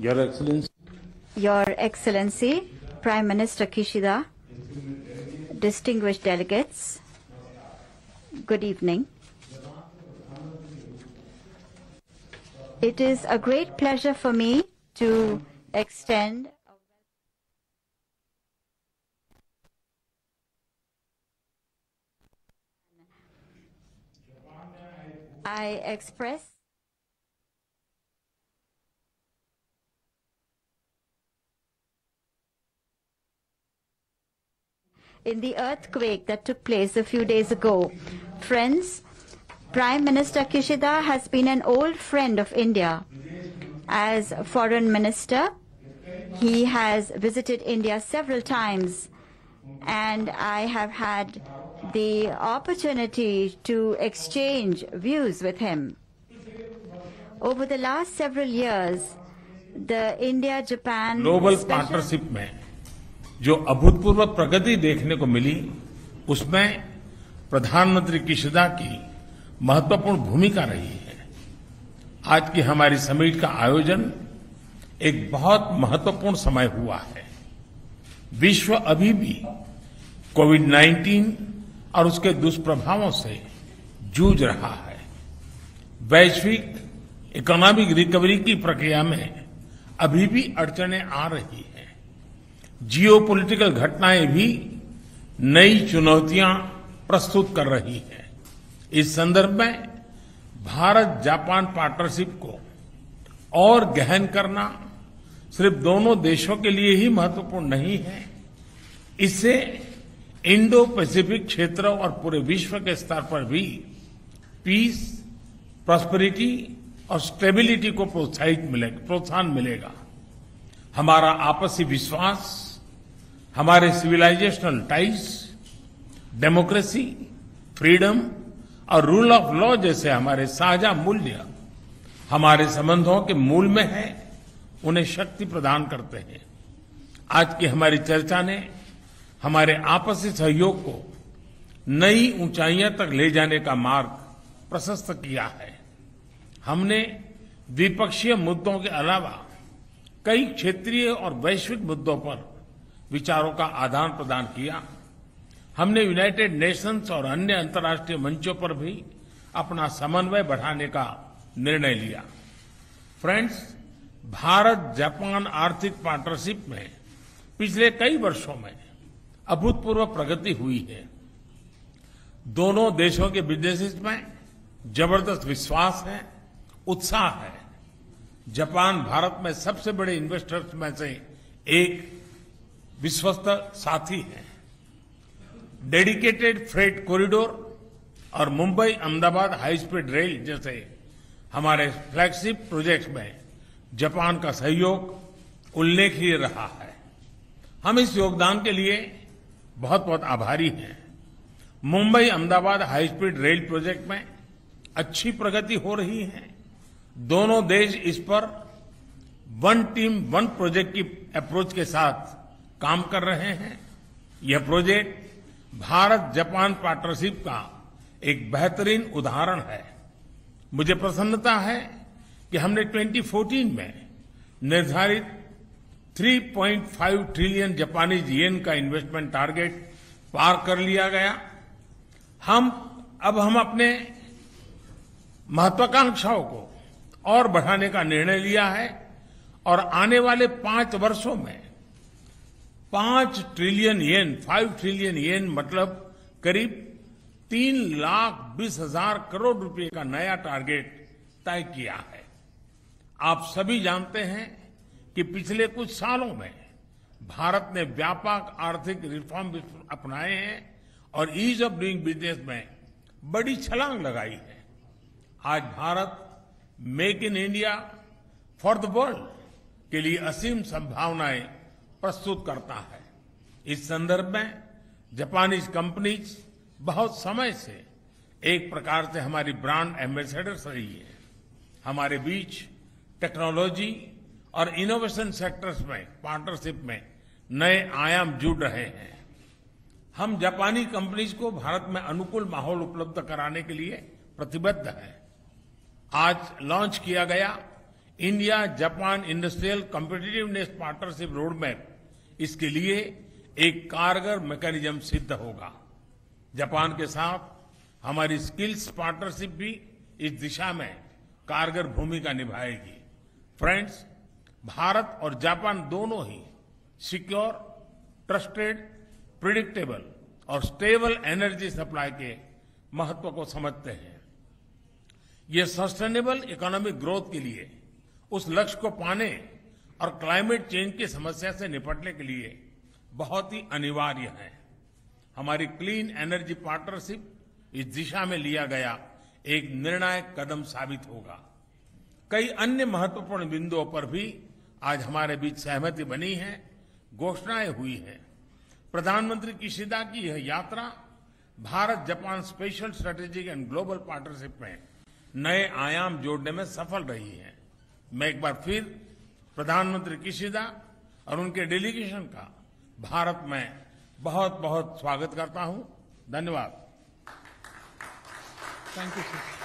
Your Excellency, Your Excellency, Prime Minister Kishida, distinguished delegates, good evening. It is a great pleasure for me to extend I express in the earthquake that took place a few days ago. Friends, Prime Minister Kishida has been an old friend of India. As Foreign Minister, he has visited India several times, and I have had the opportunity to exchange views with him. Over the last several years, the India-Japan global partnership में जो अभूतपूर्व प्रगति देखने को मिली, उसमें प्रधानमंत्री Kishida की महत्वपूर्ण भूमिका रही है। आज की हमारी समिट का आयोजन एक बहुत महत्वपूर्ण समय हुआ है। विश्व अभी भी कोविड-19 और उसके दुष्प्रभावों से जूझ रहा है। वैश्विक इकोनॉमिक रिकवरी की प्रक्रिया में अभी भी अड़चनें आ रही हैं। जियोपॉलिटिकल घटनाएं भी नई चुनौतियां प्रस्तुत कर रही हैं। इस संदर्भ में भारत जापान पार्टनरशिप को और गहन करना सिर्फ दोनों देशों के लिए ही महत्वपूर्ण नहीं है, इससे इंडो पैसिफिक क्षेत्र और पूरे विश्व के स्तर पर भी पीस, प्रॉस्पेरिटी और स्टेबिलिटी को प्रोत्साहन मिलेगा। हमारा आपसी विश्वास, हमारे सिविलाइजेशनल टाइज, डेमोक्रेसी, फ्रीडम और रूल ऑफ लॉ जैसे हमारे साझा मूल्य हमारे संबंधों के मूल में है, उन्हें शक्ति प्रदान करते हैं। आज की हमारी चर्चा ने हमारे आपसी सहयोग को नई ऊंचाइयों तक ले जाने का मार्ग प्रशस्त किया है। हमने द्विपक्षीय मुद्दों के अलावा कई क्षेत्रीय और वैश्विक मुद्दों पर विचारों का आदान प्रदान किया। हमने यूनाइटेड नेशंस और अन्य अंतर्राष्ट्रीय मंचों पर भी अपना समन्वय बढ़ाने का निर्णय लिया। फ्रेंड्स, भारत जापान आर्थिक पार्टनरशिप में पिछले कई वर्षों में अभूतपूर्व प्रगति हुई है। दोनों देशों के बिजनेसेस में जबरदस्त विश्वास है, उत्साह है। जापान भारत में सबसे बड़े इन्वेस्टर्स में से एक विश्वस्त साथी है। डेडिकेटेड फ्रेट कॉरिडोर और Mumbai Ahmedabad high speed rail जैसे हमारे फ्लैगशिप प्रोजेक्ट्स में जापान का सहयोग उल्लेखनीय रहा है। हम इस योगदान के लिए बहुत बहुत आभारी हैं। Mumbai Ahmedabad high speed rail project में अच्छी प्रगति हो रही है। दोनों देश इस पर वन टीम वन प्रोजेक्ट की अप्रोच के साथ काम कर रहे हैं। यह प्रोजेक्ट भारत जापान पार्टनरशिप का एक बेहतरीन उदाहरण है। मुझे प्रसन्नता है कि हमने 2014 में निर्धारित 3.5 ट्रिलियन जापानीज येन का इन्वेस्टमेंट टारगेट पार कर लिया गया। अब हम अपने महत्वाकांक्षाओं को और बढ़ाने का निर्णय लिया है और आने वाले 5 वर्षों में 5 ट्रिलियन येन, 5 ट्रिलियन येन मतलब करीब 3,20,000 करोड़ रुपए का नया टारगेट तय किया है। आप सभी जानते हैं कि पिछले कुछ सालों में भारत ने व्यापक आर्थिक रिफॉर्म अपनाए हैं और ईज ऑफ डूइंग बिजनेस में बड़ी छलांग लगाई है। आज Bharat make in India for the world के लिए असीम संभावनाएं प्रस्तुत करता है। इस संदर्भ में जापानीज कंपनीज बहुत समय से एक प्रकार से हमारी ब्रांड एम्बेसडर्स रही है। हमारे बीच टेक्नोलॉजी और इनोवेशन सेक्टर्स में पार्टनरशिप में नए आयाम जुड़ रहे हैं। हम जापानी कंपनीज को भारत में अनुकूल माहौल उपलब्ध कराने के लिए प्रतिबद्ध हैं। आज लॉन्च किया गया India Japan industrial competitiveness partnership roadmap इसके लिए एक कारगर मैकेनिज्म सिद्ध होगा। जापान के साथ हमारी स्किल्स पार्टनरशिप भी इस दिशा में कारगर भूमिका निभाएगी। फ्रेंड्स, भारत और जापान दोनों ही सिक्योर, ट्रस्टेड, प्रिडिक्टेबल और स्टेबल एनर्जी सप्लाई के महत्व को समझते हैं। ये सस्टेनेबल इकोनॉमिक ग्रोथ के लिए, उस लक्ष्य को पाने और क्लाइमेट चेंज की समस्या से निपटने के लिए बहुत ही अनिवार्य है। हमारी क्लीन एनर्जी पार्टनरशिप इस दिशा में लिया गया एक निर्णायक कदम साबित होगा। कई अन्य महत्वपूर्ण बिंदुओं पर भी आज हमारे बीच सहमति बनी है, घोषणाएं हुई हैं। प्रधानमंत्री किशिदा की यह यात्रा Bharat Japan special strategic and global partnership में नए आयाम जोड़ने में सफल रही है। मैं एक बार फिर प्रधानमंत्री किशिदा और उनके डेलीगेशन का भारत में बहुत बहुत स्वागत करता हूं। धन्यवाद। Thank you sir.